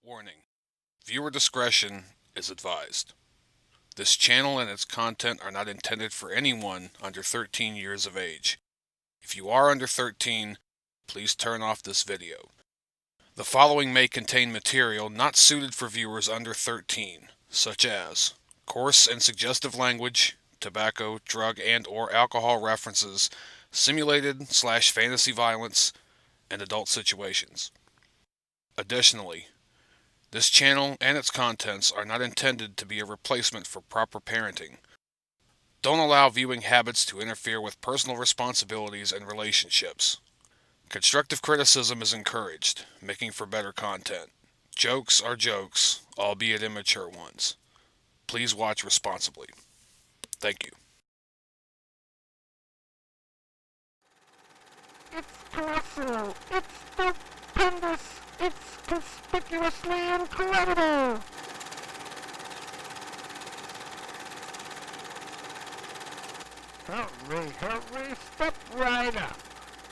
Warning: viewer discretion is advised. This channel and its content are not intended for anyone under 13 years of age. If you are under 13, please turn off this video. The following may contain material not suited for viewers under 13, such as coarse and suggestive language, tobacco, drug and/or alcohol references, simulated/fantasy violence, and adult situations. Additionally, this channel and its contents are not intended to be a replacement for proper parenting. Don't allow viewing habits to interfere with personal responsibilities and relationships. Constructive criticism is encouraged, making for better content. Jokes are jokes, albeit immature ones. Please watch responsibly. Thank you. It's colossal, it's stupendous, it's conspicuously incredible! Hurry, step right up!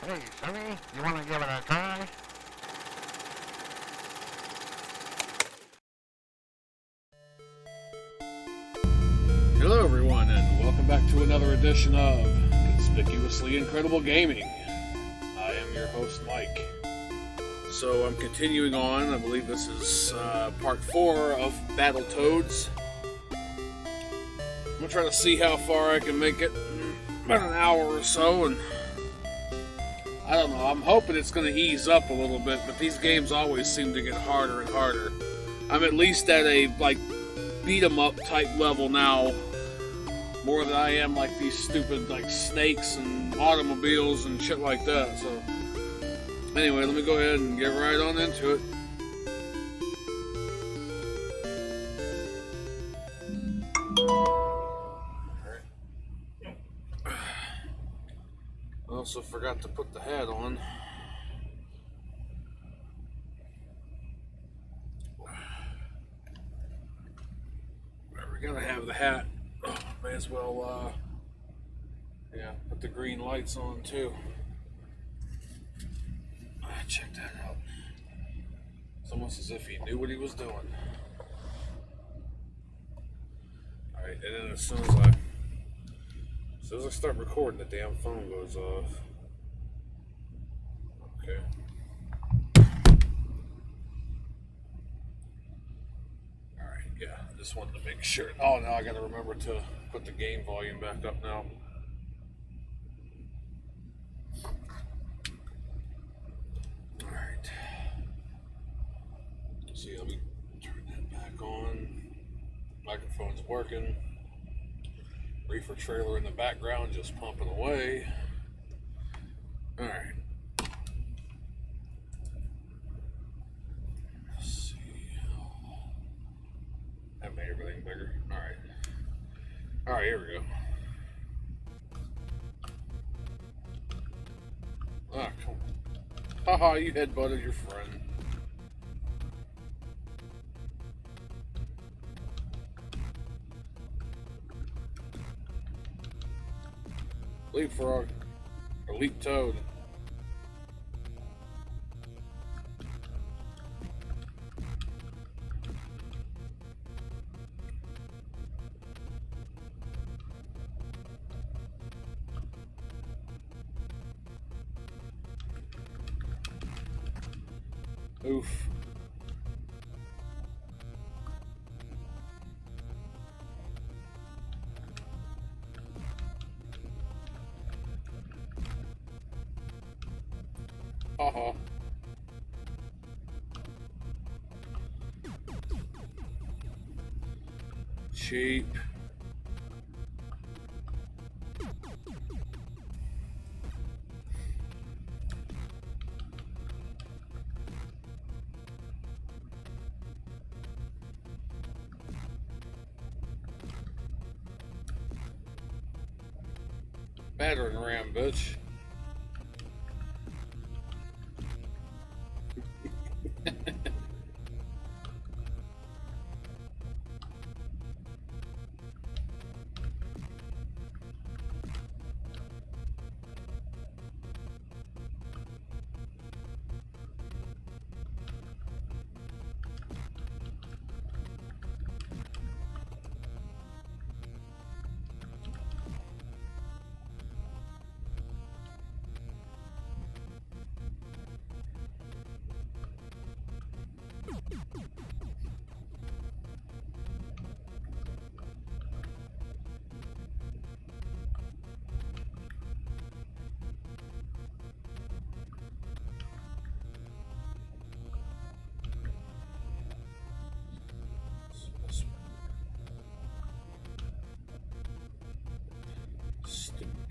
Hey, Sonny, you wanna give it a try? Hello everyone, and welcome back to another edition of Conspicuously Incredible Gaming. I am your host, Mike. So I'm continuing on. I believe this is part 4 of Battletoads. I'm going to try to see how far I can make it in about an hour or so, and I don't know, I'm hoping it's going to ease up a little bit, but these games always seem to get harder and harder. I'm at least at a, beat-em-up type level now, more than I am like these stupid, snakes and automobiles and shit like that, so anyway, let me go ahead and get right on into it. I also forgot to put the hat on. We're gonna have the hat. Oh, may as well, put the green lights on too. Check that out. It's almost as if he knew what he was doing. Alright, and then as soon as I start recording, the damn phone goes off. Okay. Alright, yeah, I just wanted to make sure. Oh, now I gotta remember to put the game volume back up now. Alright. See, let me turn that back on. Microphone's working. Reefer trailer in the background just pumping away. Alright. Let's see. That made everything bigger. Alright. Alright, here we go. Ah, come on. Haha, you headbutted your friend. Leapfrog. Or leap toad. Oof. Haha. Cheap. Battering ram, bitch.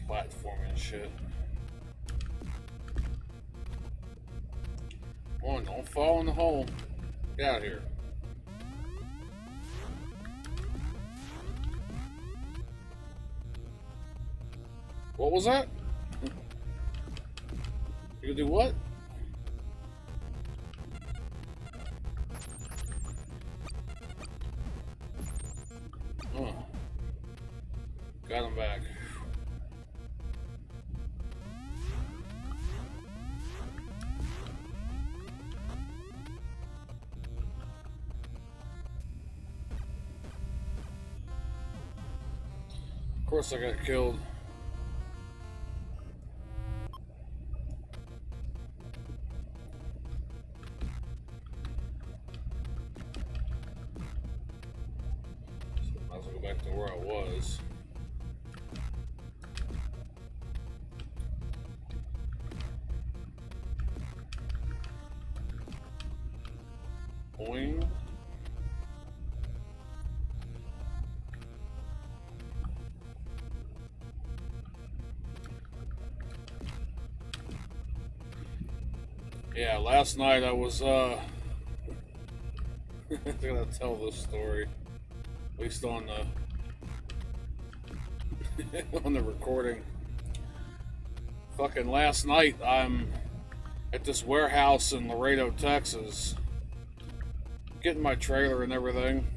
platforming and shit. Come on, don't fall in the hole. Get out of here. What was that? You do what? Oh. Got him back. Of course I got killed. Back to where I was. Boing. Yeah, last night I was I'm gonna tell this story. At least on the on the recording. Fucking last night I'm at this warehouse in Laredo, Texas, getting my trailer and everything.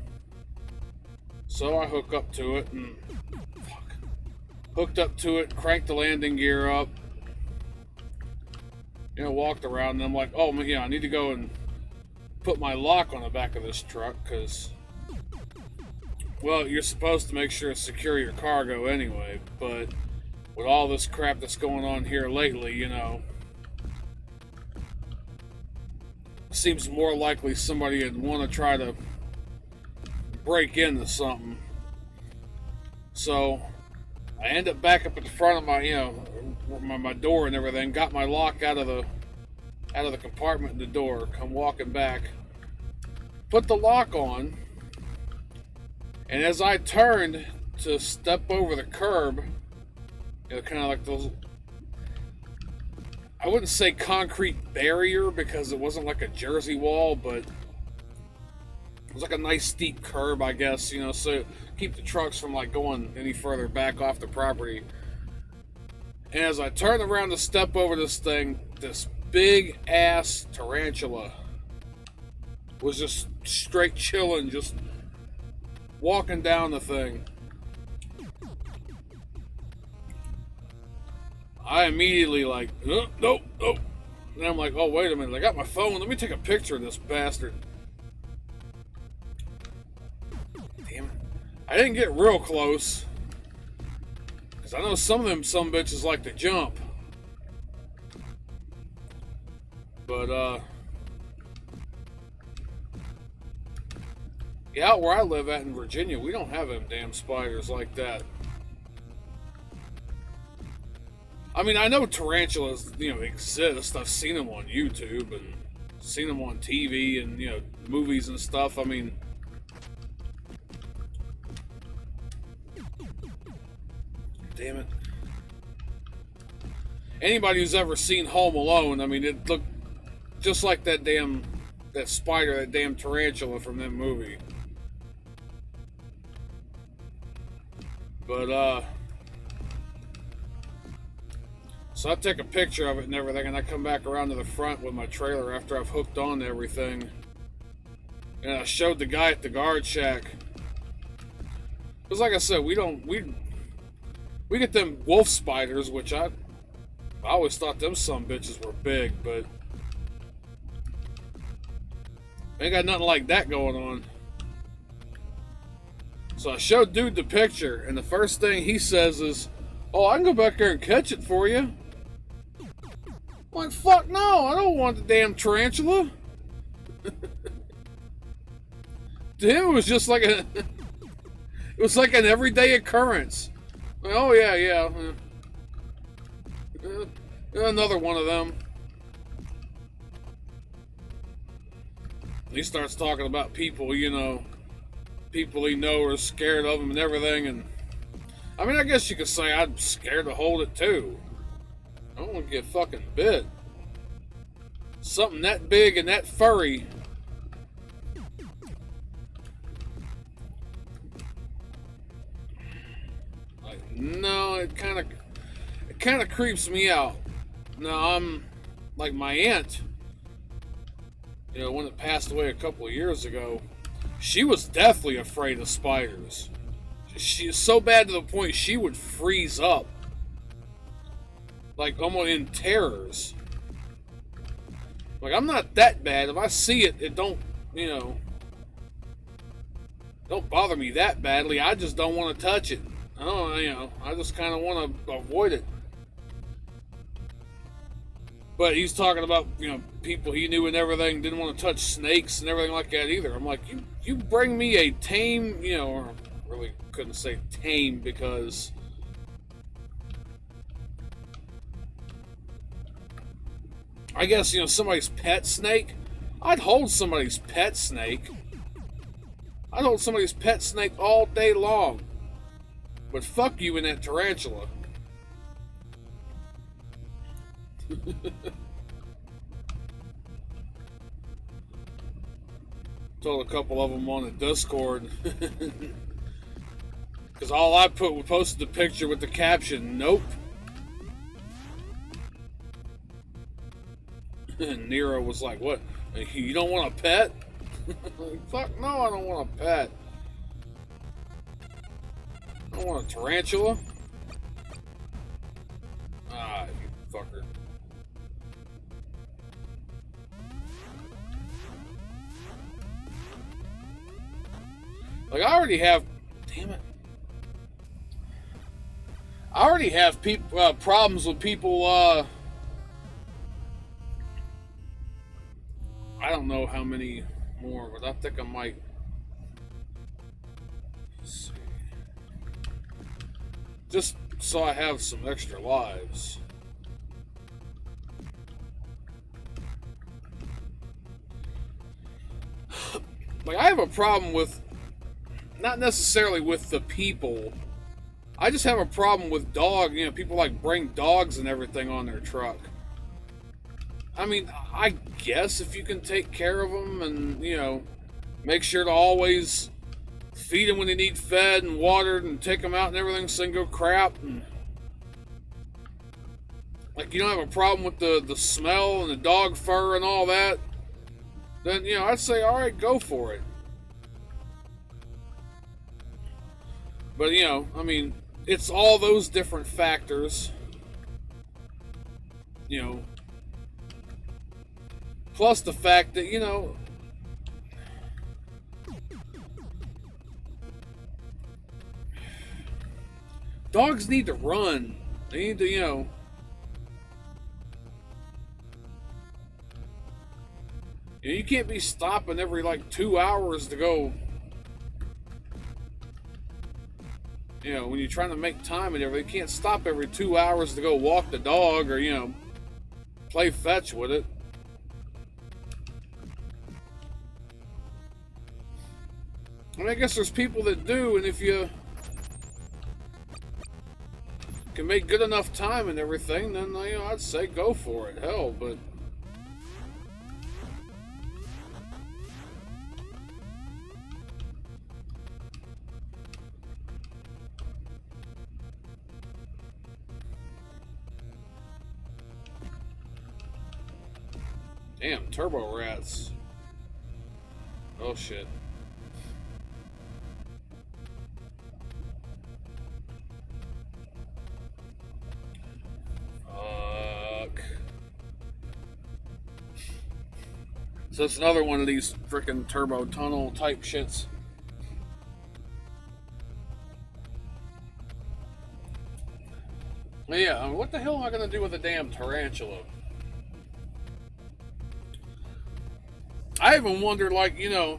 So I hook up to it and cranked the landing gear up. You know, walked around and I'm like, oh man, yeah, I need to go and put my lock on the back of this truck because, well, you're supposed to make sure to secure your cargo anyway, but with all this crap that's going on here lately, you know, seems more likely somebody would want to try to break into something. So I end up back up at the front of my, you know, my door and everything, got my lock out of the compartment in the door, come walking back, put the lock on. And as I turned to step over the curb, you know, kind of like those, I wouldn't say concrete barrier because it wasn't like a Jersey wall, but it was like a nice steep curb, I guess, you know, so keep the trucks from like going any further back off the property. And as I turned around to step over this thing, this big ass tarantula was just straight chilling, just walking down the thing. I immediately like, oh, nope. And I'm like, oh, wait a minute. I got my phone. Let me take a picture of this bastard. Damn it. I didn't get real close. Because I know some of them bitches like to jump. But, yeah, out where I live at in Virginia, we don't have them damn spiders like that. I mean, I know tarantulas, you know, exist. I've seen them on YouTube and seen them on TV and, you know, movies and stuff. I mean, damn it. Anybody who's ever seen Home Alone, I mean, it looked just like that spider, that damn tarantula from that movie. But, so I take a picture of it and everything, and I come back around to the front with my trailer after I've hooked on to everything. And I showed the guy at the guard shack. Because like I said, we get them wolf spiders, which I always thought them sumbitches were big, but ain't got nothing like that going on. So I showed dude the picture, and the first thing he says is, oh, I can go back there and catch it for you. I'm like, fuck no, I don't want the damn tarantula. To him, it was just like it was like an everyday occurrence. Like, oh yeah. Another one of them. He starts talking about people, you know, people he know are scared of him and everything, and I mean, I guess you could say I'm scared to hold it too. I don't want to get fucking bit. Something that big and that furry. Like, no, it kind of creeps me out. No, I'm like my aunt. You know, when it passed away a couple of years ago, she was deathly afraid of spiders. She is so bad to the point she would freeze up, like almost in terrors. Like, I'm not that bad. If I see it, it don't, you know, don't bother me that badly. I just don't want to touch it. I don't, you know, I just kind of want to avoid it. But he's talking about, you know, people he knew and everything didn't want to touch snakes and everything like that either. I'm like, you bring me a tame, you know, or really couldn't say tame because I guess, you know, somebody's pet snake. I'd hold somebody's pet snake. I'd hold somebody's pet snake all day long. But fuck you and that tarantula. Told a couple of them on the Discord. Because all I posted the picture with the caption, nope. And Nero was like, what? You don't want a pet? Fuck no, I don't want a pet. I don't want a tarantula. Ah, you fucker. Like, I already have... Damn it. I already have problems with people, I don't know how many more, but I think I might... Let's see. Just so I have some extra lives. Like, I have a problem with... Not necessarily with the people. I just have a problem with dog. You know, people like bring dogs and everything on their truck. I mean, I guess if you can take care of them and, you know, make sure to always feed them when they need fed and watered and take them out and everything so they can go crap. And, like, you don't have a problem with the smell and the dog fur and all that, then, you know, I'd say, all right, go for it. But, you know, I mean, it's all those different factors, you know, plus the fact that, you know, dogs need to run. They need to, you know, you can't be stopping every like 2 hours to go. You know, when you're trying to make time and everything, you can't stop every 2 hours to go walk the dog or, you know, play fetch with it. I mean, I guess there's people that do, and if you can make good enough time and everything, then, you know, I'd say go for it. Hell, but... Damn, turbo rats. Oh shit. Fuck. So it's another one of these frickin' turbo tunnel type shits. Yeah, I mean, what the hell am I gonna do with a damn tarantula? I even wonder, like, you know,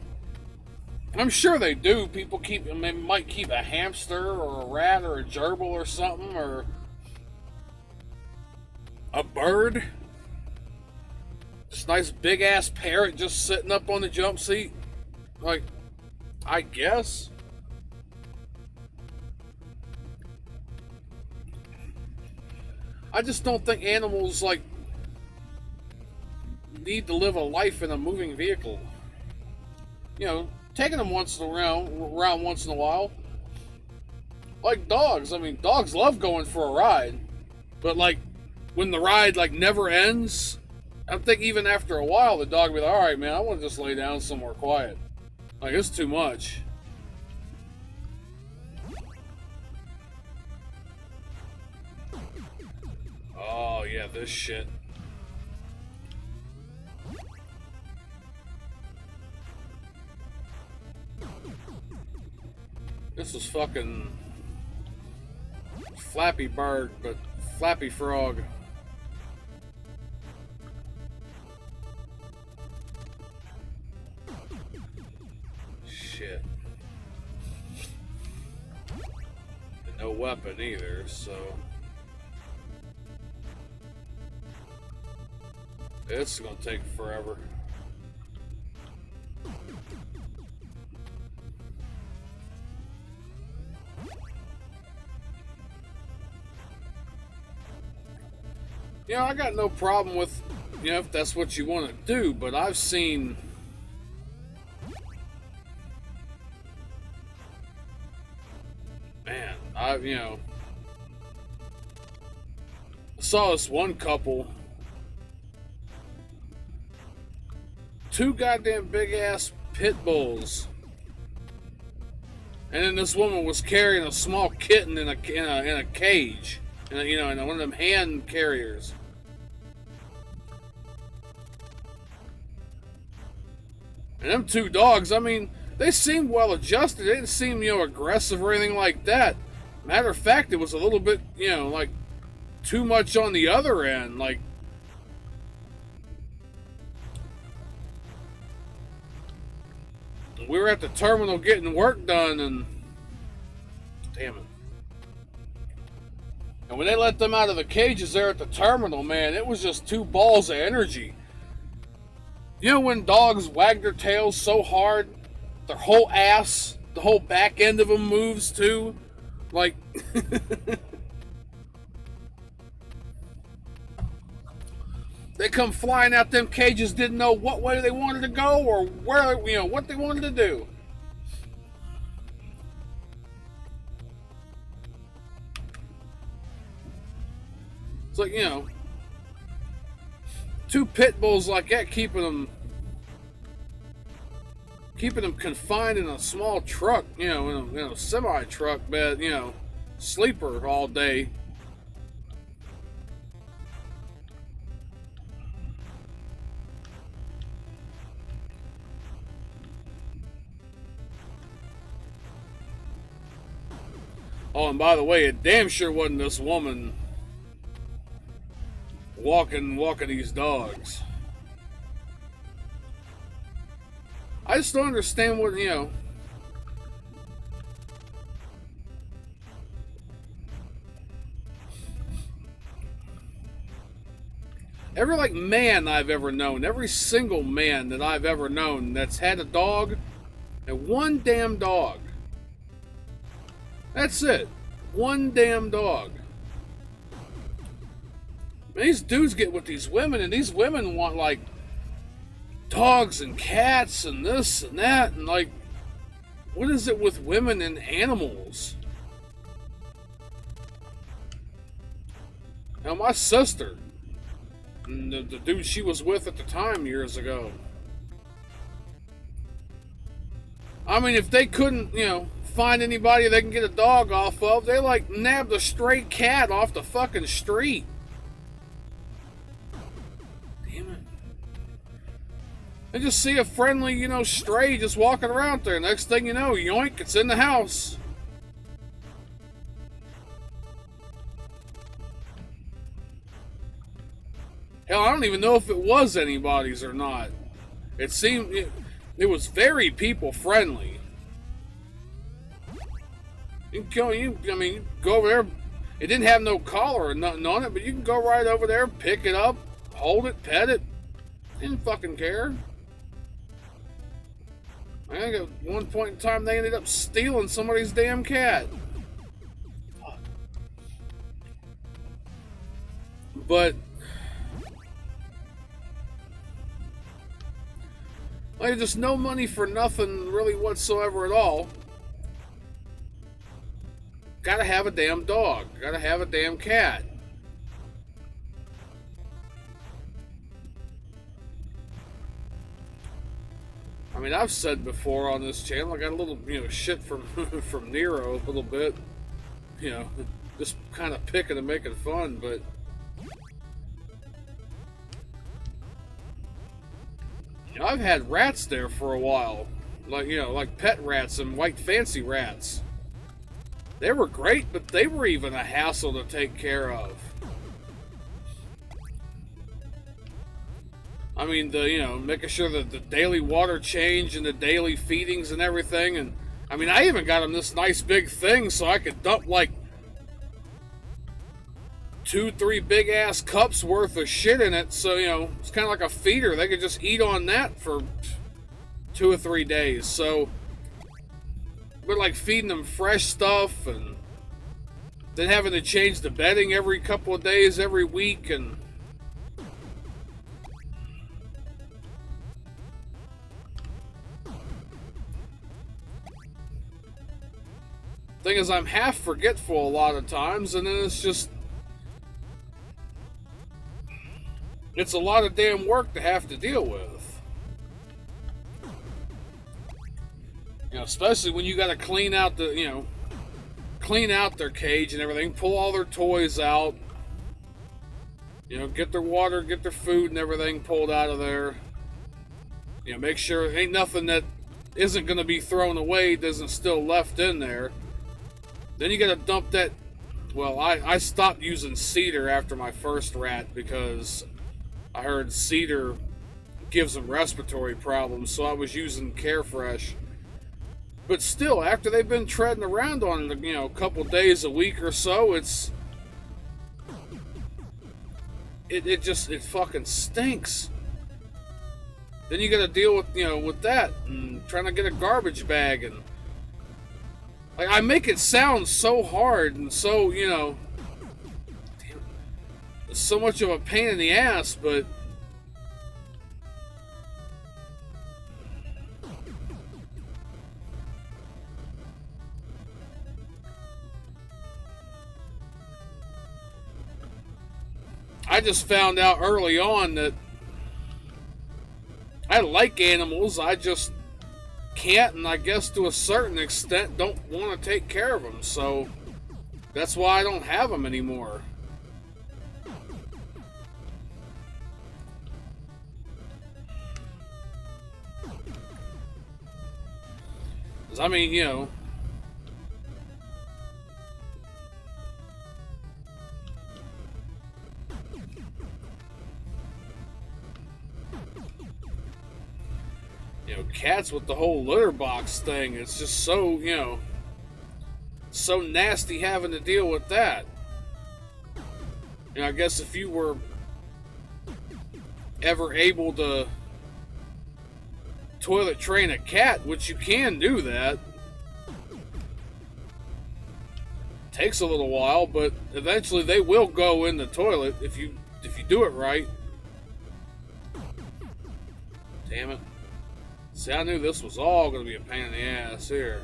I'm sure they do. People keep, I mean, might keep a hamster or a rat or a gerbil or something, or a bird. This nice big ass parrot just sitting up on the jump seat. Like, I guess. I just don't think animals like need to live a life in a moving vehicle. You know, taking them around once in a while. Like dogs. I mean, dogs love going for a ride. But like when the ride like never ends, I think even after a while the dog will be like, alright man, I want to just lay down somewhere quiet. Like it's too much. Oh yeah, this shit. This is fucking Flappy Bird, but Flappy Frog. Shit. And no weapon either, so... This is gonna take forever. You know, I got no problem with, you know, if that's what you want to do, but I've seen... Man, you know... I saw this one couple... Two goddamn big-ass pit bulls. And then this woman was carrying a small kitten in a cage. You know, in one of them hand carriers. And them two dogs, I mean, they seemed well adjusted. They didn't seem, you know, aggressive or anything like that. Matter of fact, it was a little bit, you know, like, too much on the other end. Like, we were at the terminal getting work done, and... Damn it. And when they let them out of the cages there at the terminal, man, it was just two balls of energy. You know when dogs wag their tails so hard, their whole ass, the whole back end of them moves too? Like... They come flying out them cages, didn't know what way they wanted to go or where, you know, what they wanted to do. It's like, you know, two pit bulls like that keeping them confined in a small truck, you know, in a semi truck bed, you know, sleeper all day. Oh, and by the way, it damn sure wasn't this woman walking these dogs. I just don't understand what, you know. Every, like, man I've ever known, every single man that I've ever known that's had a dog, and one damn dog. That's it. One damn dog. And these dudes get with these women, and these women want, like, dogs and cats and this and that, and, like, what is it with women and animals? Now, my sister, and the dude she was with at the time years ago, I mean, if they couldn't, you know, find anybody they can get a dog off of, they, like, nabbed a stray cat off the fucking street. Damn it. They just see a friendly, you know, stray just walking around there. Next thing you know, yoink, it's in the house. Hell, I don't even know if it was anybody's or not. It seemed, it was very people friendly. You can go over there. It didn't have no collar or nothing on it, but you can go right over there, pick it up, hold it, pet it. Didn't fucking care. I think at one point in time they ended up stealing somebody's damn cat. But like, just no money for nothing really whatsoever at all. Gotta have a damn dog. Gotta have a damn cat. I mean, I've said before on this channel, I got a little, shit from from Nero a little bit. Just kind of picking and making fun, but I've had rats there for a while, like pet rats and white fancy rats. They were great, but they were even a hassle to take care of. I mean, making sure that the daily water change and the daily feedings and everything. And I mean, I even got them this nice big thing so I could dump like 2-3 big ass cups worth of shit in it. So, it's kind of like a feeder. They could just eat on that for 2 or 3 days. So, but like feeding them fresh stuff and then having to change the bedding every couple of days, every week. And thing is, I'm half forgetful a lot of times, and then it's a lot of damn work to have to deal with. Especially when you got to clean out clean out their cage and everything, pull all their toys out, get their water, get their food and everything pulled out of there. Make sure ain't nothing that isn't going to be thrown away, doesn't still left in there. Then you got to dump that. Well, I stopped using cedar after my first rat because I heard cedar gives them respiratory problems, so I was using Carefresh. But still, after they've been treading around on it, a couple days, a week or so, it fucking stinks. Then you got to deal with with that and trying to get a garbage bag, and like, I make it sound so hard and so so much of a pain in the ass, but I just found out early on that I like animals, I just can't, and I guess to a certain extent don't want to take care of them, so that's why I don't have them anymore. Because, I mean, cats with the whole litter box thing, it's just so, so nasty having to deal with that. I guess if you were ever able to toilet train a cat, which you can do that, takes a little while, but eventually they will go in the toilet if you do it right. Damn it. See, I knew this was all going to be a pain in the ass here.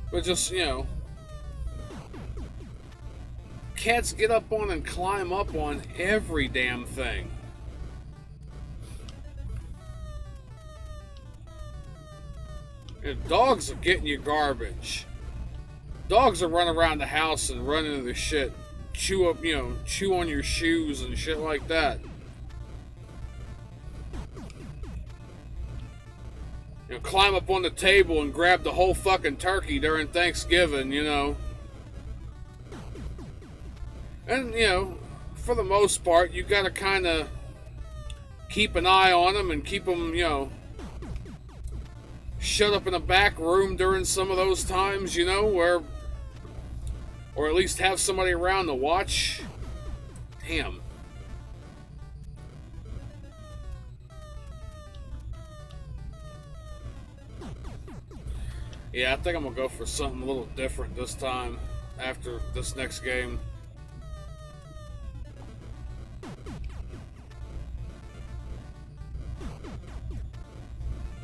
But just, cats get up on and climb up on every damn thing. And dogs are getting you garbage. Dogs are running around the house and running into the shit, chew on your shoes and shit like that. Climb up on the table and grab the whole fucking turkey during Thanksgiving, And, for the most part, you gotta kind of keep an eye on them and keep them, shut up in a back room during some of those times, where, or at least have somebody around to watch. Damn. Yeah, I think I'm gonna go for something a little different this time after this next game.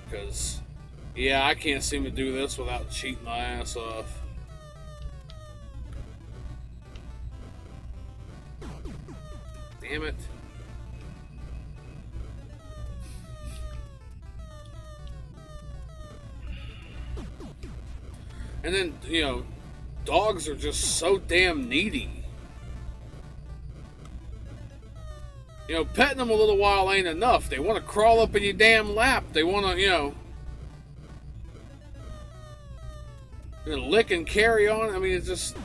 Because, yeah, I can't seem to do this without cheating my ass off. Damn it. And then, you know, dogs are just so damn needy. You know, petting them a little while ain't enough. They want to crawl up in your damn lap. They want to, you know, lick and carry on. I mean, it's just...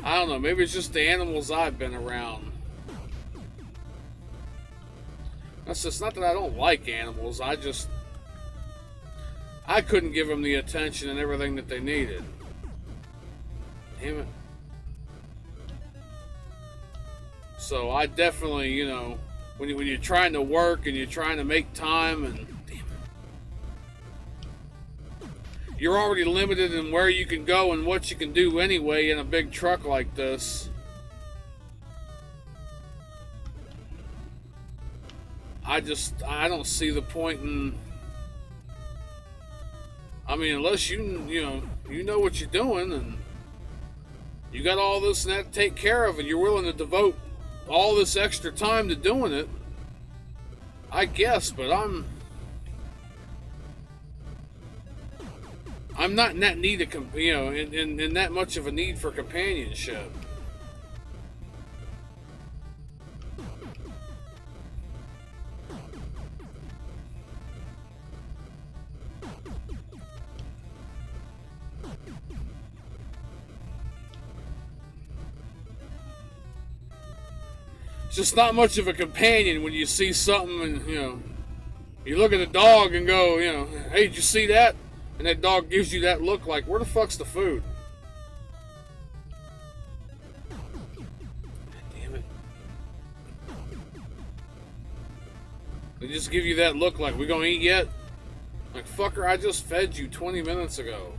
I don't know, maybe it's just the animals I've been around. That's just not that I don't like animals, I couldn't give them the attention and everything that they needed. Damn it. So I definitely, you know, when you're trying to work and you're trying to make time and you're already limited in where you can go and what you can do anyway in a big truck like this. I don't see the point in... I mean, unless you know what you're doing and you got all this and that to take care of and you're willing to devote all this extra time to doing it, I guess, but I'm not in that need of, you know, in that much of a need for companionship. It's just not much of a companion when you see something and, you know, you look at the dog and go, you know, hey, did you see that? And that dog gives you that look like, where the fuck's the food? Damn it. They just give you that look like, we gonna eat yet? Like, fucker, I just fed you 20 minutes ago.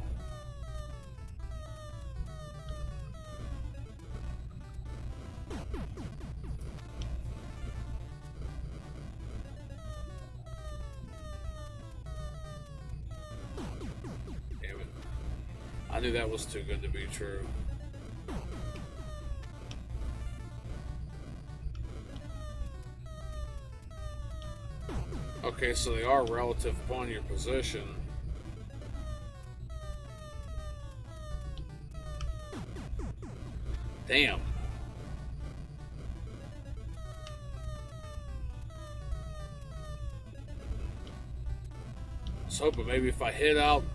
I knew that was too good to be true. Okay, so they are relative upon your position. Damn. I was hoping maybe if I hit out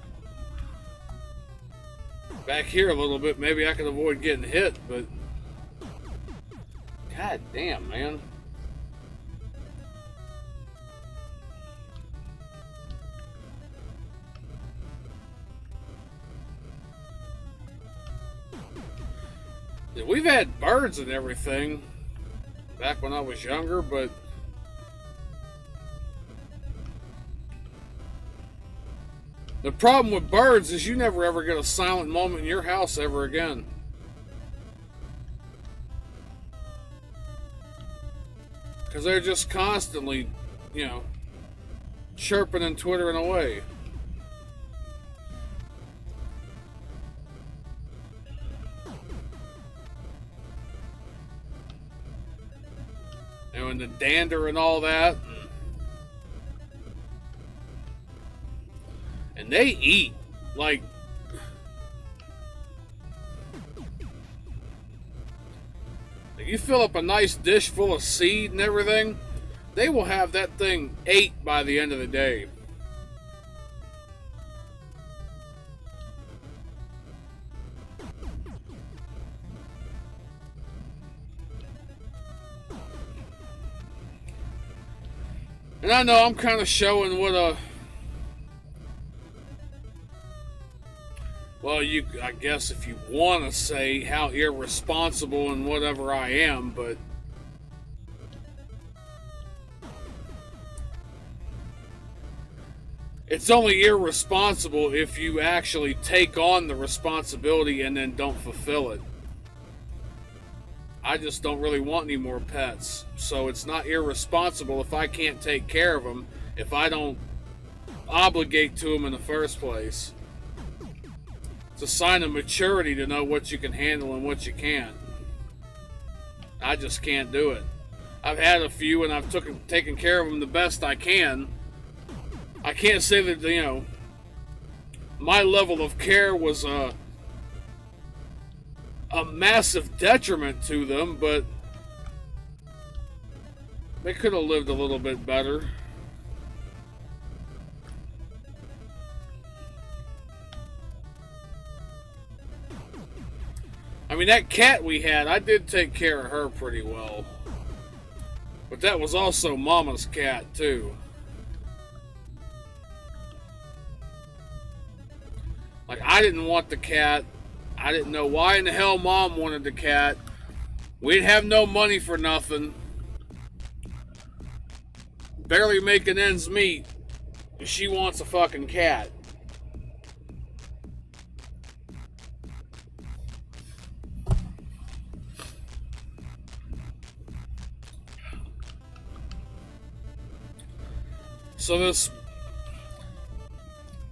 back here a little bit, maybe I can avoid getting hit, but god damn, man. Yeah, we've had birds and everything back when I was younger, but the problem with birds is you never ever get a silent moment in your house ever again. Because they're just constantly, you know, chirping and twittering away. And the dander and all that. And they eat like you fill up a nice dish full of seed and everything, they will have that thing ate by the end of the day. And I know I'm kind of showing what Well, I guess if you want to say how irresponsible and whatever I am, but it's only irresponsible if you actually take on the responsibility and then don't fulfill it. I just don't really want any more pets, so it's not irresponsible if I can't take care of them, if I don't obligate to them in the first place. It's a sign of maturity to know what you can handle and what you can't. I just can't do it. I've had a few and I've taken care of them the best I can. I can't say that, you know, my level of care was a massive detriment to them, but they could have lived a little bit better. I mean, that cat we had, I did take care of her pretty well. But that was also Mama's cat, too. Like, I didn't want the cat. I didn't know why in the hell Mom wanted the cat. We didn't have no money for nothing. Barely making ends meet. And she wants a fucking cat. So this,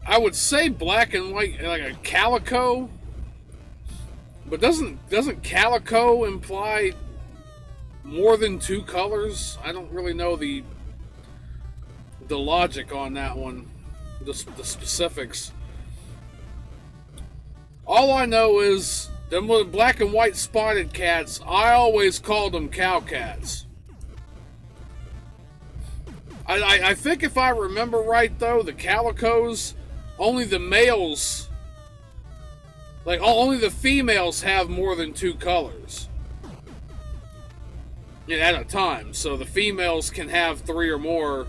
I would say black and white, like a calico, but doesn't calico imply more than two colors? I don't really know the logic on that one, the specifics. All I know is them black and white spotted cats, I always called them cow cats. I think if I remember right, though, the calicos, only the males, like, only the females have more than two colors. Yeah, at a time. So the females can have 3 or more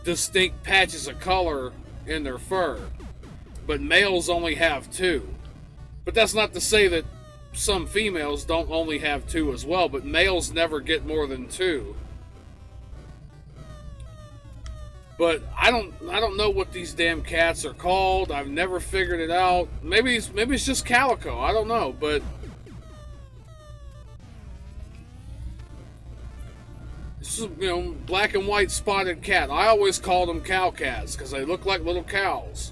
distinct patches of color in their fur. But males only have 2. But that's not to say that some females don't only have 2 as well, but males never get more than 2. But I don't know what these damn cats are called. I've never figured it out. Maybe it's just calico. I don't know, but this is, you know, black and white spotted cat. I always called them cow cats because they look like little cows.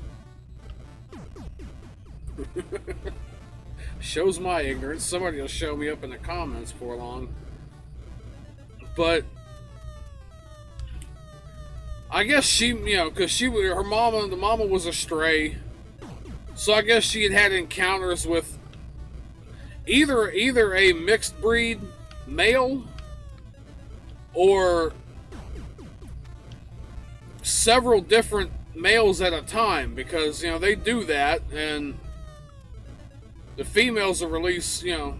Shows my ignorance. Somebody will show me up in the comments before long. But I guess she, you know, because the mama was a stray, so I guess she had encounters with either a mixed breed male or several different males at a time, because, you know, they do that, and the females will release, you know,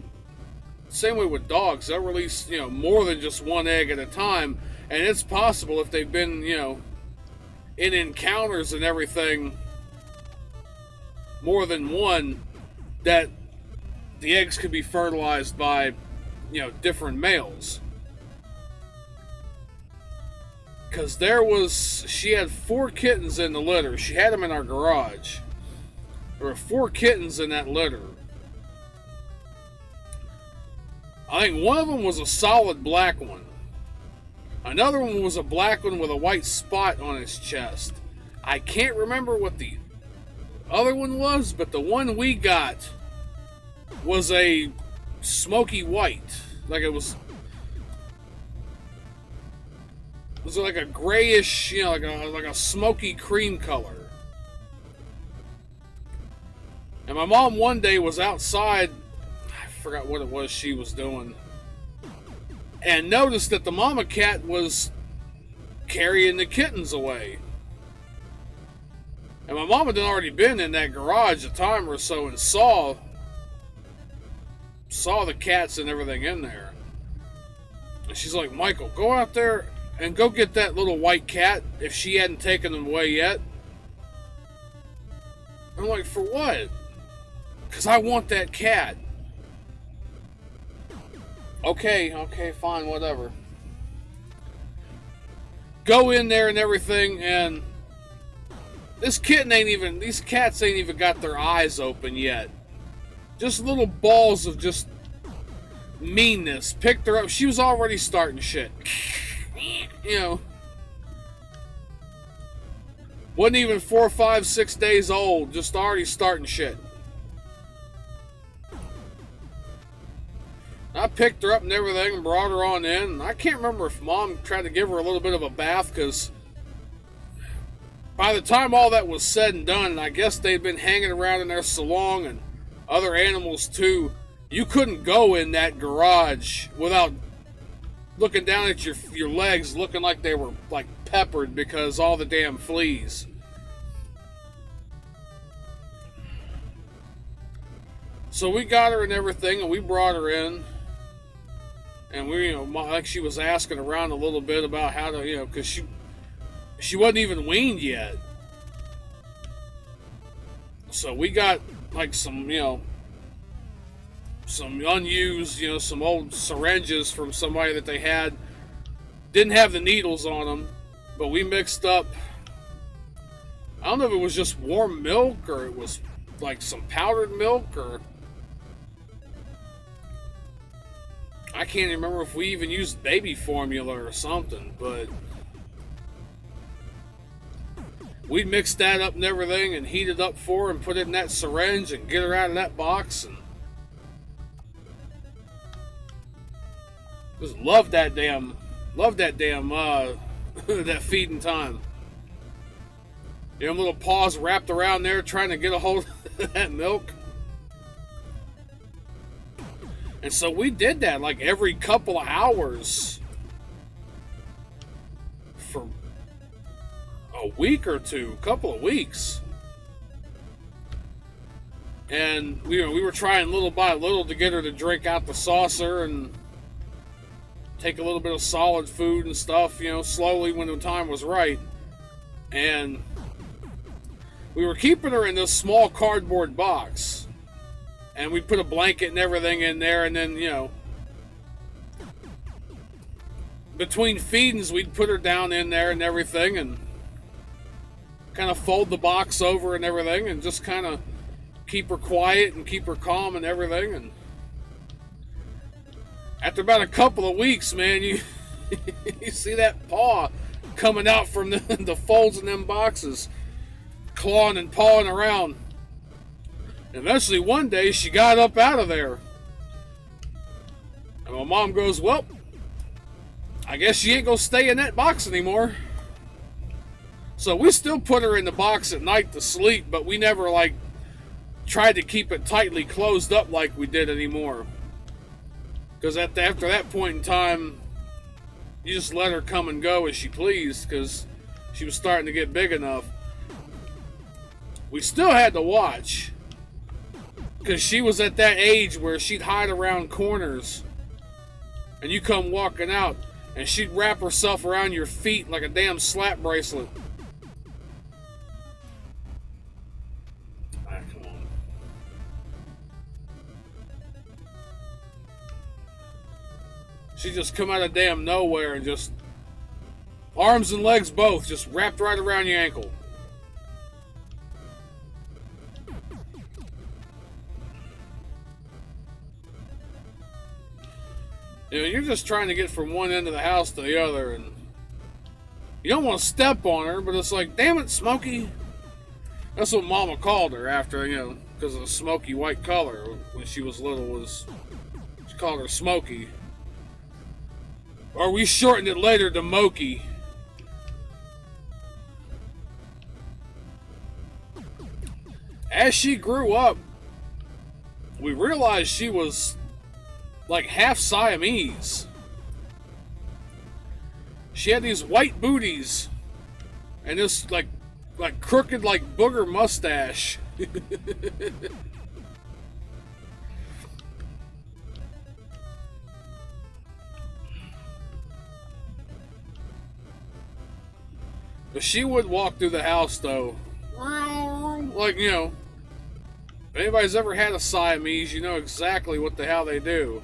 same way with dogs, they'll release, you know, more than just one egg at a time. And it's possible if they've been, you know, in encounters and everything, more than one, that the eggs could be fertilized by, you know, different males. Because she had 4 kittens in the litter. She had them in our garage. There were 4 kittens in that litter. I think one of them was a solid black one. Another one was a black one with a white spot on his chest. I can't remember what the other one was, but the one we got was a smoky white. Like it was like a grayish, you know, like a smoky cream color. And my mom one day was outside, I forgot what it was she was doing, and noticed that the mama cat was carrying the kittens away. And my mama had already been in that garage a time or so and saw the cats and everything in there. And she's like, Michael, go out there and go get that little white cat if she hadn't taken them away yet. I'm like, for what? Because I want that cat. Okay, fine, whatever. Go in there and everything, and these cats ain't even got their eyes open yet. Just little balls of just meanness. Picked her up. She was already starting shit. You know. Wasn't even 4, 5, 6 days old. Just already starting shit. I picked her up and everything and brought her on in. I can't remember if Mom tried to give her a little bit of a bath, because by the time all that was said and done, and I guess they'd been hanging around in there so long, and other animals too, you couldn't go in that garage without looking down at your legs looking like they were like peppered because all the damn fleas. So we got her and everything, and we brought her in. And we, like she was asking around a little bit about how to, because she wasn't even weaned yet. So we got like some unused, some old syringes from somebody that they had. Didn't have the needles on them, but we mixed up, I don't know if it was just warm milk or it was like some powdered milk, or I can't even remember if we even used baby formula or something, but we mixed that up and everything and heat it up for her and put it in that syringe and get her out of that box, and just love that damn that feeding time. Little paws wrapped around there trying to get a hold of that milk. And so we did that like every couple of hours for a week or two, a couple of weeks. And we were trying little by little to get her to drink out the saucer and take a little bit of solid food and stuff, slowly when the time was right. And we were keeping her in this small cardboard box. And we put a blanket and everything in there, and then, between feedings, we'd put her down in there and everything, and kind of fold the box over and everything, and just kind of keep her quiet and keep her calm and everything. And after about a couple of weeks, man, you see that paw coming out from the folds in them boxes, clawing and pawing around. Eventually, one day, she got up out of there. And my mom goes, well, I guess she ain't gonna stay in that box anymore. So we still put her in the box at night to sleep, but we never, tried to keep it tightly closed up like we did anymore. Because after that point in time, you just let her come and go as she pleased, because she was starting to get big enough. We still had to watch, because she was at that age where she'd hide around corners and you come walking out and she'd wrap herself around your feet like a damn slap bracelet. Alright, come on. She'd just come out of damn nowhere and just arms and legs both just wrapped right around your ankle. You're just trying to get from one end of the house to the other, and you don't want to step on her, but it's like, damn it, Smokey. That's what Mama called her after, because of the smoky white color when she was little. She called her Smokey. Or we shortened it later to Moki. As she grew up, we realized she was like half Siamese. She had these white booties and this like crooked like booger mustache. But she would walk through the house though, like If anybody's ever had a Siamese, you know exactly what the hell they do.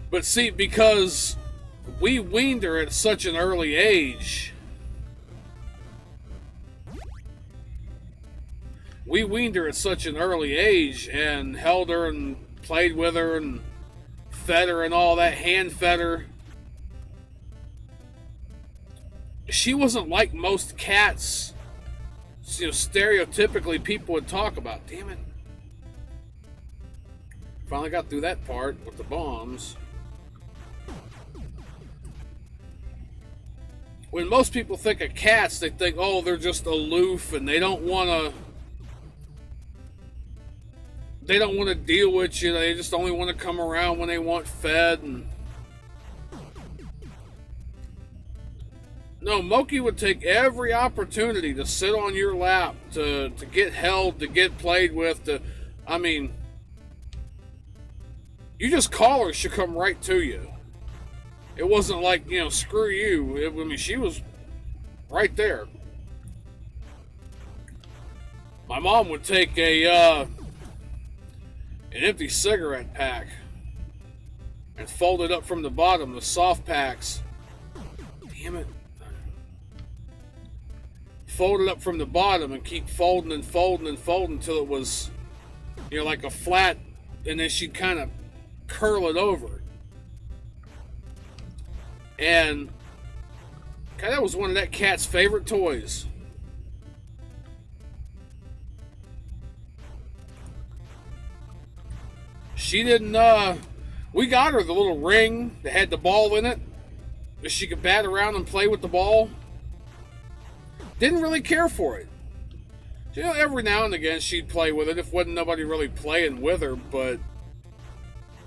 But see, because we weaned her at such an early age, and held her and played with her and fed her and all that, hand fed her. She wasn't like most cats, you know, stereotypically people would talk about. Damn it. Finally got through that part with the bombs. When most people think of cats, they think, oh, they're just aloof and they don't want to deal with you. They just only want to come around when they want fed. And no, Moki would take every opportunity to sit on your lap, to get held, to get played with. I mean, you just call her, she'll come right to you. It wasn't like, you know, screw you. I mean, she was right there. My mom would take an empty cigarette pack and fold it up from the bottom, the soft packs. Damn it. Fold it up from the bottom and keep folding and folding and folding until it was, you know, like a flat, and then she'd kind of curl it over. And God, that was one of that cat's favorite toys. She didn't, we got her the little ring that had the ball in it, that she could bat around and play with the ball. Didn't really care for it. You know, every now and again she'd play with it if wasn't nobody really playing with her, but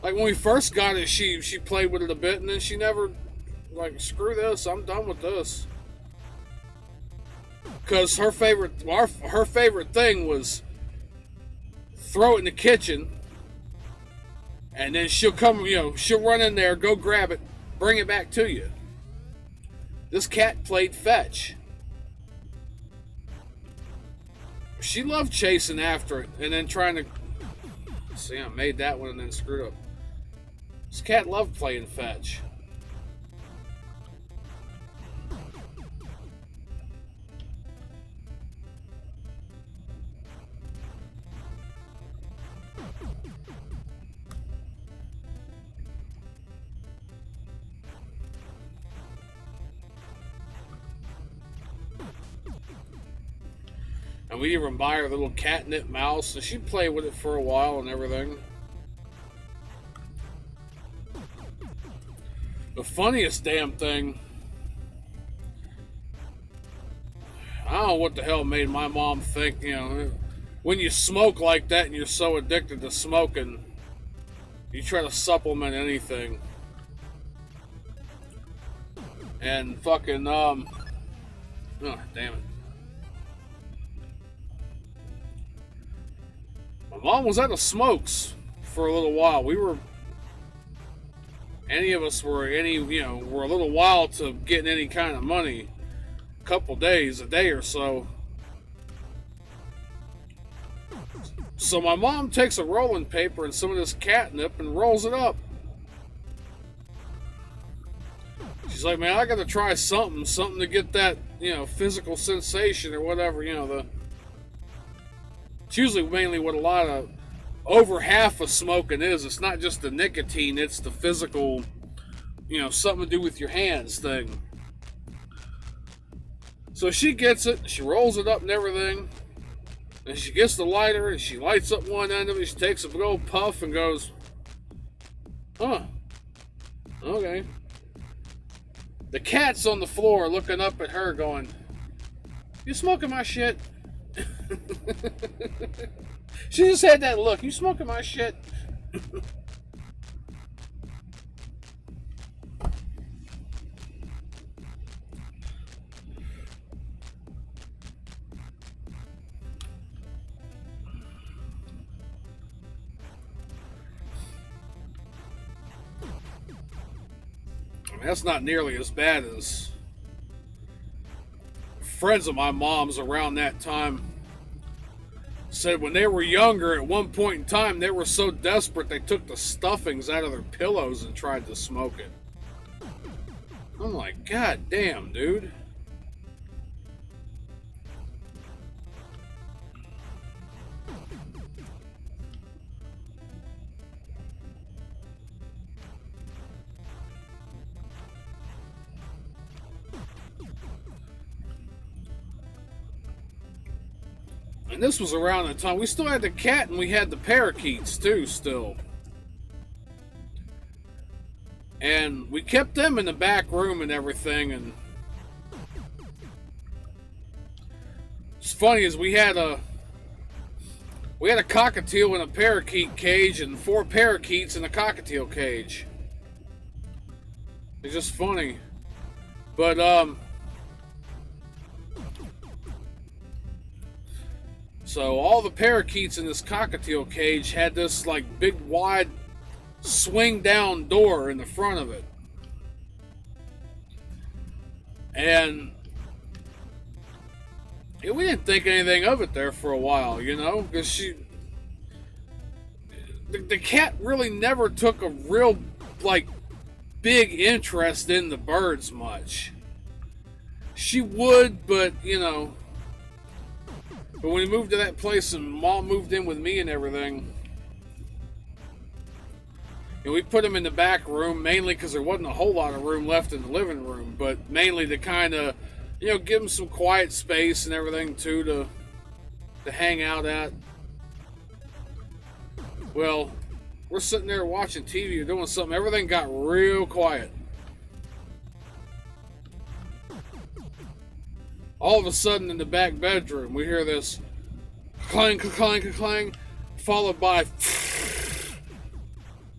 like when we first got it, she played with it a bit, and then she never, like, screw this, I'm done with this. Because her favorite thing was throw it in the kitchen, and then she'll come, you know, she'll run in there, go grab it, bring it back to you. This cat played fetch. She loved chasing after it and then trying to... See, I made that one and then screwed up. This cat loved playing fetch. And we'd even buy her a little catnip mouse, and she'd play with it for a while and everything. The funniest damn thing, I don't know what the hell made my mom think, you know, when you smoke like that and you're so addicted to smoking, you try to supplement anything. And fucking, oh, damn it. My mom was at the smokes for a little while. Any of us were a little while to getting any kind of money. A couple days, a day or so. So my mom takes a rolling paper and some of this catnip and rolls it up. She's like, man, I gotta try something to get that, you know, physical sensation or whatever, you know, it's usually mainly what a lot of, over half of smoking is. It's not just the nicotine, it's the physical, you know, something to do with your hands thing. So she gets it, she rolls it up and everything, and she gets the lighter and she lights up one end of it, she takes a big old puff and goes, huh, okay. The cat's on the floor looking up at her going, you smoking my shit? She just had that look. You smoking my shit? I mean, that's not nearly as bad as friends of my mom's around that time said when they were younger, at one point in time, they were so desperate they took the stuffings out of their pillows and tried to smoke it. I'm like, God damn, dude. And this was around the time we still had the cat and we had the parakeets too still. And we kept them in the back room and everything. And it's funny is we had a cockatiel in a parakeet cage and 4 parakeets in a cockatiel cage. It's just funny. But so all the parakeets in this cockatiel cage had this like big wide swing down door in the front of it. And we didn't think anything of it there for a while, you know, because the cat really never took a real like big interest in the birds much. She would, but you know, but when we moved to that place and Mom moved in with me and everything, and we put them in the back room mainly because there wasn't a whole lot of room left in the living room, but mainly to kind of, you know, give them some quiet space and everything too to hang out at. Well, we're sitting there watching TV or doing something. Everything got real quiet. All of a sudden in the back bedroom, we hear this clang, clang, clang, followed by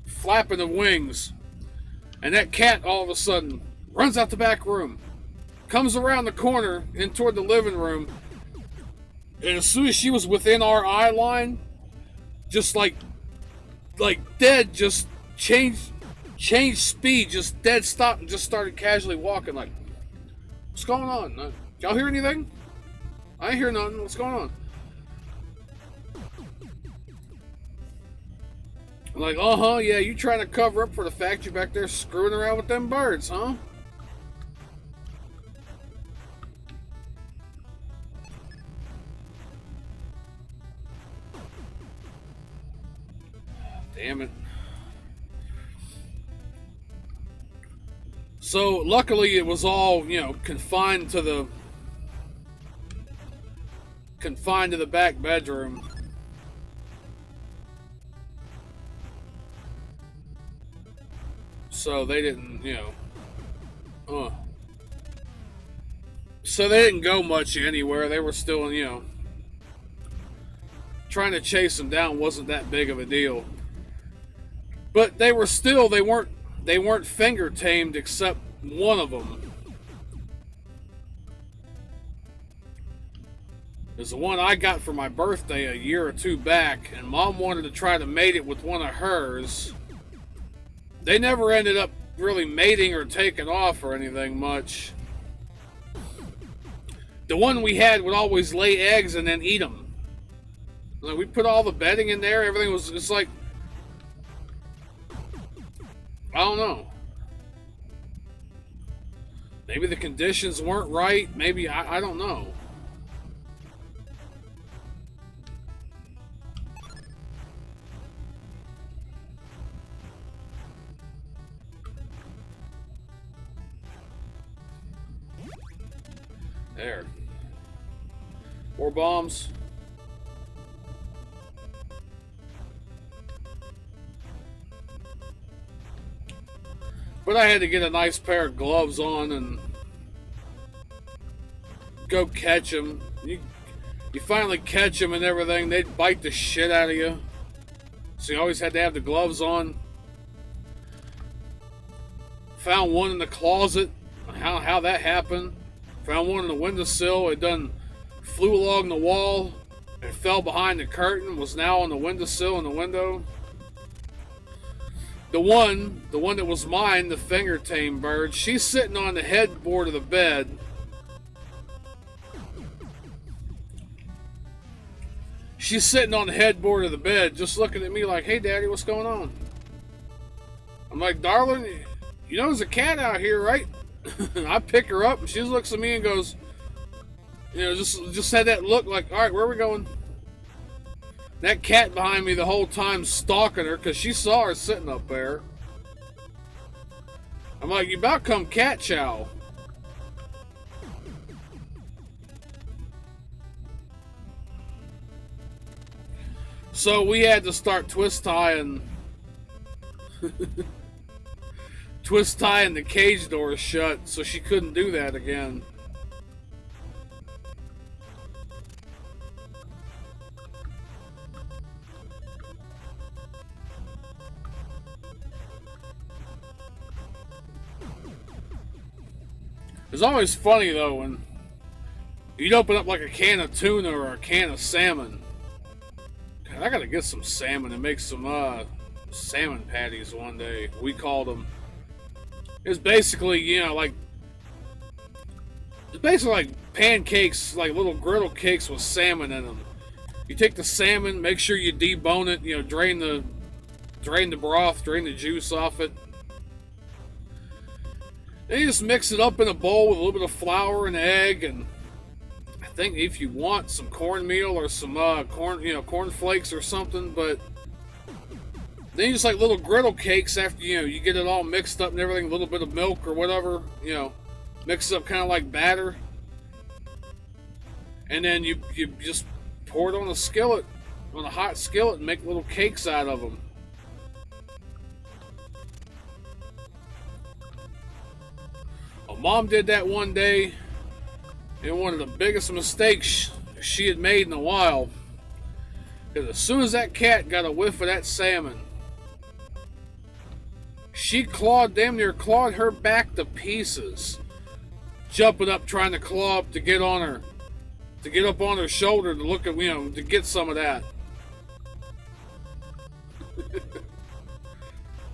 flapping of wings. And that cat all of a sudden runs out the back room, comes around the corner in toward the living room, and as soon as she was within our eye line, just like dead, just changed speed, just dead stopped and just started casually walking like, what's going on? Y'all hear anything? I ain't hear nothing. What's going on? I'm like, yeah, you trying to cover up for the fact you're back there screwing around with them birds, huh? Damn it. So, luckily it was all, you know, confined to the back bedroom. So they didn't, you know, so they didn't go much anywhere. They were still, you know, trying to chase them down wasn't that big of a deal. But they were still, they weren't finger tamed except one of them. It's the one I got for my birthday a year or two back, and Mom wanted to try to mate it with one of hers. They never ended up really mating or taking off or anything much. The one we had would always lay eggs and then eat them. Like, we put all the bedding in there, everything was just like, I don't know. Maybe the conditions weren't right. Maybe, I don't know. There. More bombs. But I had to get a nice pair of gloves on and go catch them. You finally catch them and everything, they'd bite the shit out of you. So you always had to have the gloves on. Found one in the closet. How that happened. Found one in the windowsill. It done flew along the wall and fell behind the curtain. Was now on the windowsill in the window. The one that was mine, the finger tame bird, she's sitting on the headboard of the bed. She's sitting on the headboard of the bed, just looking at me like, "Hey, Daddy, what's going on?" I'm like, "Darling, you know there's a cat out here, right?" And I pick her up, and she looks at me and goes, just had that look like, "All right, where are we going?" That cat behind me the whole time stalking her because she saw her sitting up there. I'm like, "You about come cat chow." So we had to start twist tying the cage doors shut so she couldn't do that again. It's always funny though when you'd open up like a can of tuna or a can of salmon. God, I gotta get some salmon and make some salmon patties one day. We called them. It's basically, it's basically like pancakes, like little griddle cakes with salmon in them. You take the salmon, make sure you debone it, drain the broth, drain the juice off it. Then you just mix it up in a bowl with a little bit of flour and egg, and I think if you want some cornmeal or some corn flakes or something, but then you just like little griddle cakes after you get it all mixed up and everything, a little bit of milk or whatever, mix it up kind of like batter, and then you just pour it on a hot skillet, and make little cakes out of them. Mom did that one day, and one of the biggest mistakes she had made in a while. Because as soon as that cat got a whiff of that salmon, she damn near clawed her back to pieces, jumping up, trying to claw up to get on her, to get up on her shoulder to look at, to get some of that.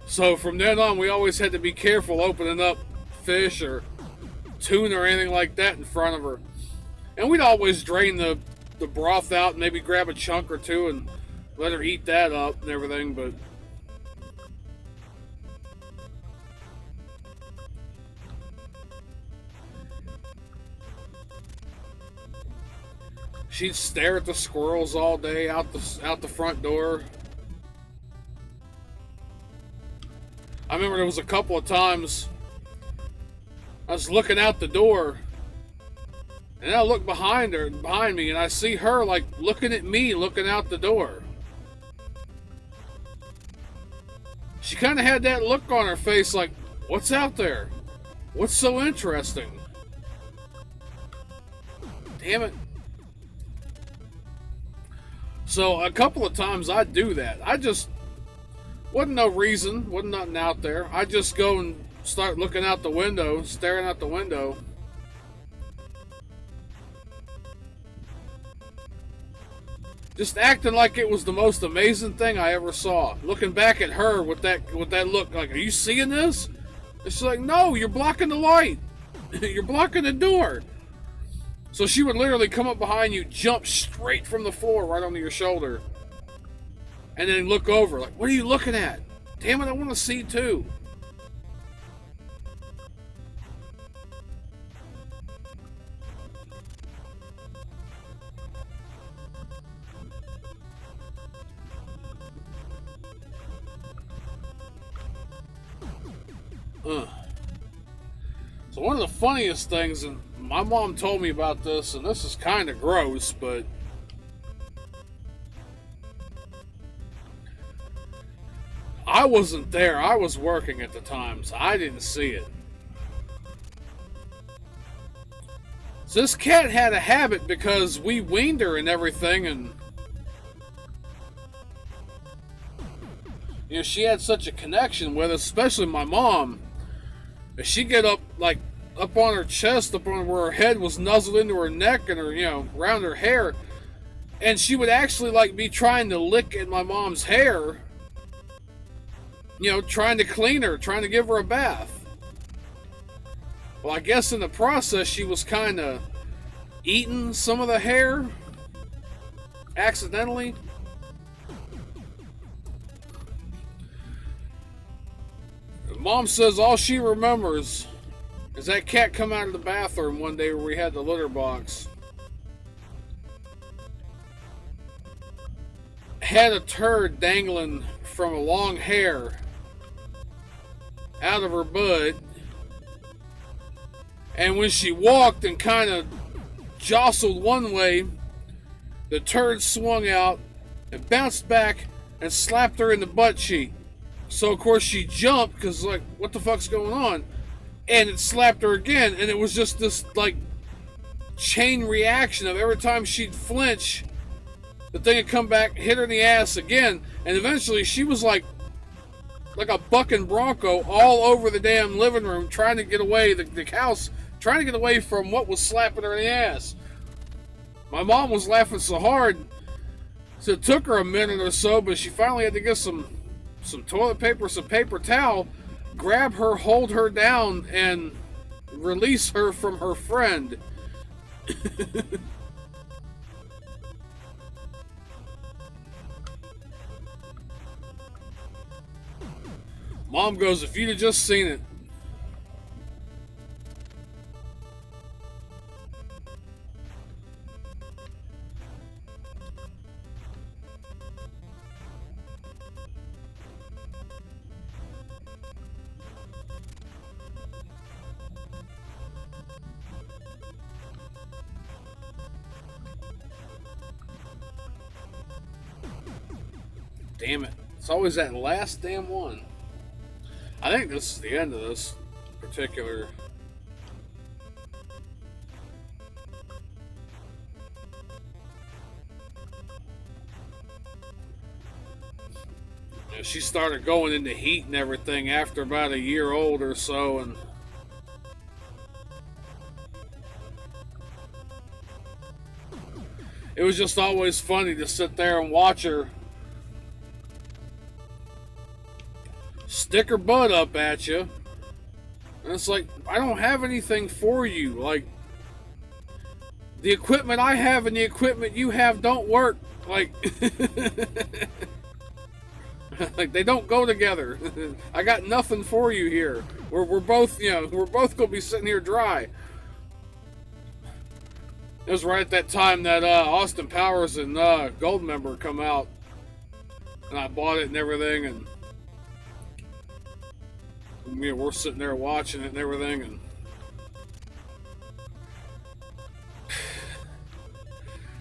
So from then on, we always had to be careful opening up fish or tuna or anything like that in front of her. And we'd always drain the broth out and maybe grab a chunk or two and let her eat that up and everything, but she'd stare at the squirrels all day out the front door. I remember there was a couple of times I was looking out the door, and I look behind me, and I see her like looking at me, looking out the door. She kind of had that look on her face like, "What's out there? What's so interesting?" Damn it. So a couple of times I'd do that. I just wasn't no reason, wasn't nothing out there. I just go and start looking out the window, staring out the window. Just acting like it was the most amazing thing I ever saw. Looking back at her with that look like, "Are you seeing this?" And she's like, "No, you're blocking the light. You're blocking the door." So she would literally come up behind you, jump straight from the floor right onto your shoulder, and then look over like, "What are you looking at? Damn it, I want to see too." So one of the funniest things, and my mom told me about this, and this is kind of gross, but I wasn't there. I was working at the time, so I didn't see it. So this cat had a habit because we weaned her and everything, and she had such a connection with us, especially my mom. She'd get up on her chest, up on where her head was nuzzled into her neck and her, around her hair, and she would actually be trying to lick at my mom's hair, trying to clean her, trying to give her a bath. Well, I guess in the process she was kind of eating some of the hair, accidentally. Mom says all she remembers is that cat come out of the bathroom one day where we had the litter box. Had a turd dangling from a long hair out of her butt. And when she walked and kind of jostled one way, the turd swung out and bounced back and slapped her in the butt cheek. So, of course, she jumped because, like, what the fuck's going on? And it slapped her again. And it was just this, like, chain reaction of every time she'd flinch, the thing would come back, hit her in the ass again. And eventually she was like a bucking bronco all over the damn living room trying to get away, the house, trying to get away from what was slapping her in the ass. My mom was laughing so hard, so it took her a minute or so, but she finally had to get some toilet paper, some paper towel, grab her, hold her down, and release her from her friend. Mom goes, if you'd have just seen it. Damn it. It's always that last damn one. I think this is the end of this particular. You know, she started going into heat and everything after about a year old or so, and it was just always funny to sit there and watch her stick her butt up at you. And it's like, I don't have anything for you. Like, the equipment I have and the equipment you have don't work. Like, like they don't go together. I got nothing for you here. We're both, we're both gonna be sitting here dry. It was right at that time that Austin Powers and Goldmember come out, and I bought it and everything, and we're sitting there watching it and everything, and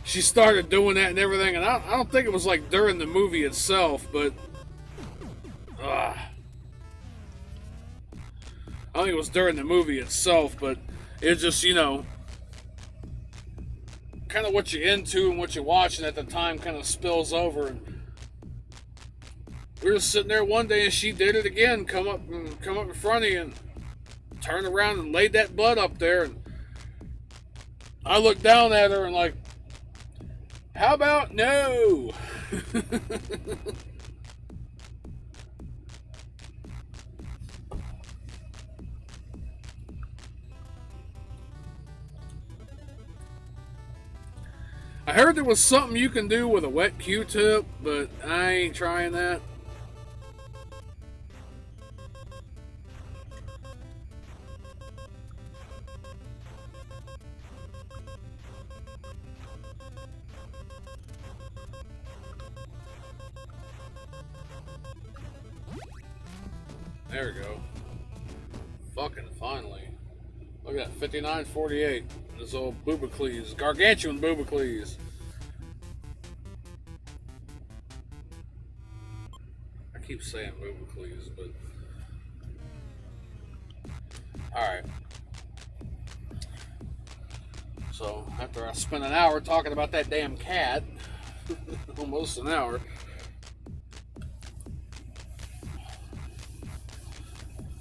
she started doing that and everything, and I don't think it was like during the movie itself, but I don't think it was during the movie itself, but it's just, kind of what you're into and what you're watching at the time kind of spills over. And we were just sitting there one day and she did it again, come up in front of you and turned around and laid that butt up there, and I looked down at her and like, how about no? I heard there was something you can do with a wet Q-tip, but I ain't trying that. There we go. Fucking finally. Look at that, 59.48. This old Boobacles, gargantuan Boobacles. I keep saying Boobacles, but alright. So, after I spent an hour talking about that damn cat, almost an hour,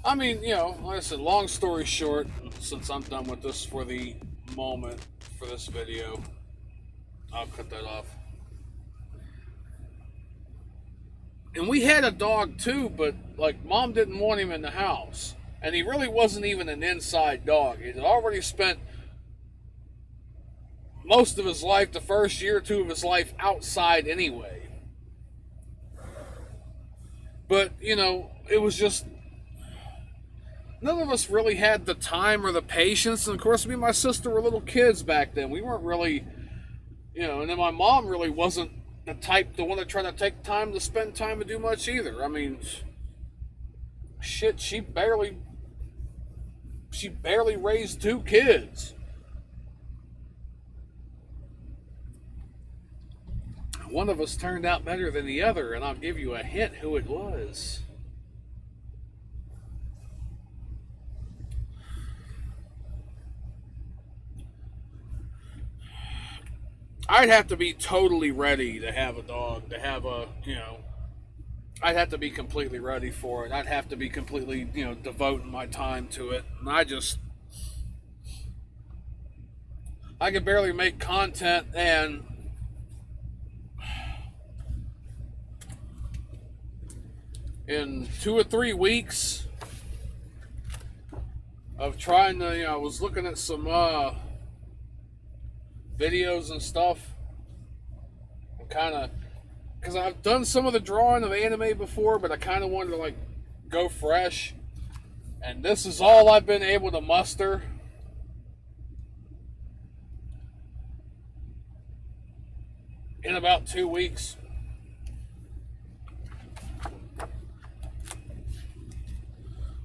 I mean, like I said, long story short, since I'm done with this for the moment, for this video, I'll cut that off. And we had a dog too, but like Mom didn't want him in the house. And he really wasn't even an inside dog. He had already spent most of his life, the first year or two of his life, outside anyway. But, you know, it was just, none of us really had the time or the patience. And of course, me and my sister were little kids back then. We weren't really, you know, and then my mom really wasn't the one that tried to take time to spend time to do much either. I mean, shit, she barely raised 2 kids. One of us turned out better than the other, and I'll give you a hint who it was. I'd have to be totally ready to have a dog, to have a, you know, I'd have to be completely ready for it. I'd have to be completely, you know, devoting my time to it. And I could barely make content, and in 2 or 3 weeks of trying to, you know, I was looking at some videos and stuff, and kind of, because I've done some of the drawing of anime before, but I kind of wanted to like go fresh, and this is all I've been able to muster. In about 2 weeks.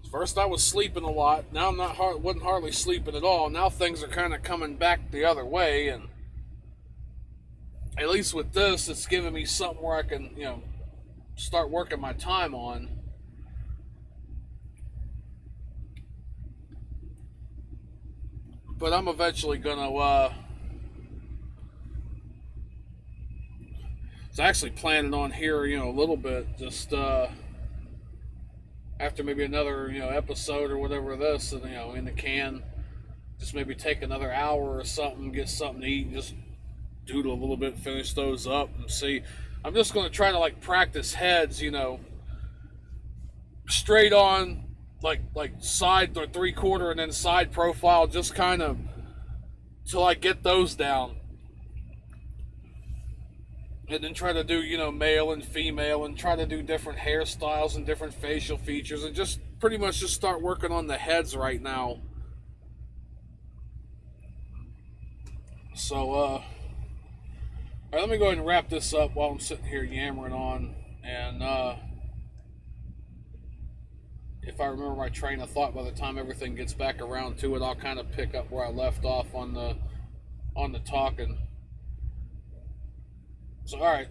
First I was sleeping a lot. Now I'm wasn't hardly sleeping at all. Now things are kind of coming back the other way, and at least with this, it's giving me something where I can, you know, start working my time on. But I'm eventually gonna I was actually planning on here, you know, a little bit, just after maybe another, you know, episode or whatever of this, and, you know, in the can, just maybe take another hour or something, get something to eat, and just doodle a little bit, finish those up, and see. I'm just going to try to, like, practice heads, you know, straight on, like side or 3/4 and then side profile, just kind of till I get those down. And then try to do, you know, male and female, and try to do different hairstyles and different facial features, and just pretty much just start working on the heads right now. So, all right, let me go ahead and wrap this up while I'm sitting here yammering on. And if I remember my train of thought by the time everything gets back around to it, I'll kind of pick up where I left off on the talking. So, alright,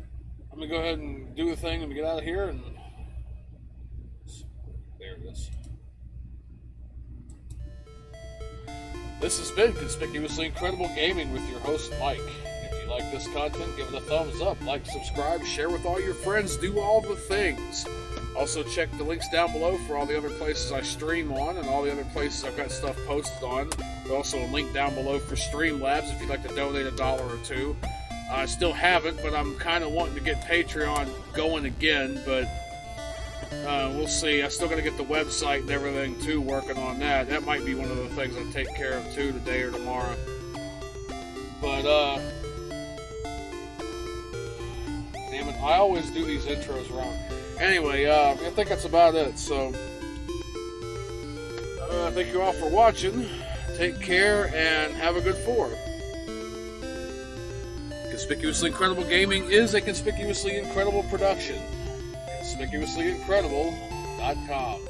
let me go ahead and do the thing and get out of here, and there it is. This has been Conspicuously Incredible Gaming with your host, Mike. If you like this content, give it a thumbs up, like, subscribe, share with all your friends, do all the things. Also, check the links down below for all the other places I stream on, and all the other places I've got stuff posted on. There's also a link down below for Streamlabs if you'd like to donate $1 or $2. I still haven't, but I'm kind of wanting to get Patreon going again, but we'll see. I still got to get the website and everything, too, working on that. That might be one of the things I take care of, too, today or tomorrow. But, damn it, I always do these intros wrong. Anyway, I think that's about it, so thank you all for watching. Take care, and have a good 4. Conspicuously Incredible Gaming is a Conspicuously Incredible production. ConspicuouslyIncredible.com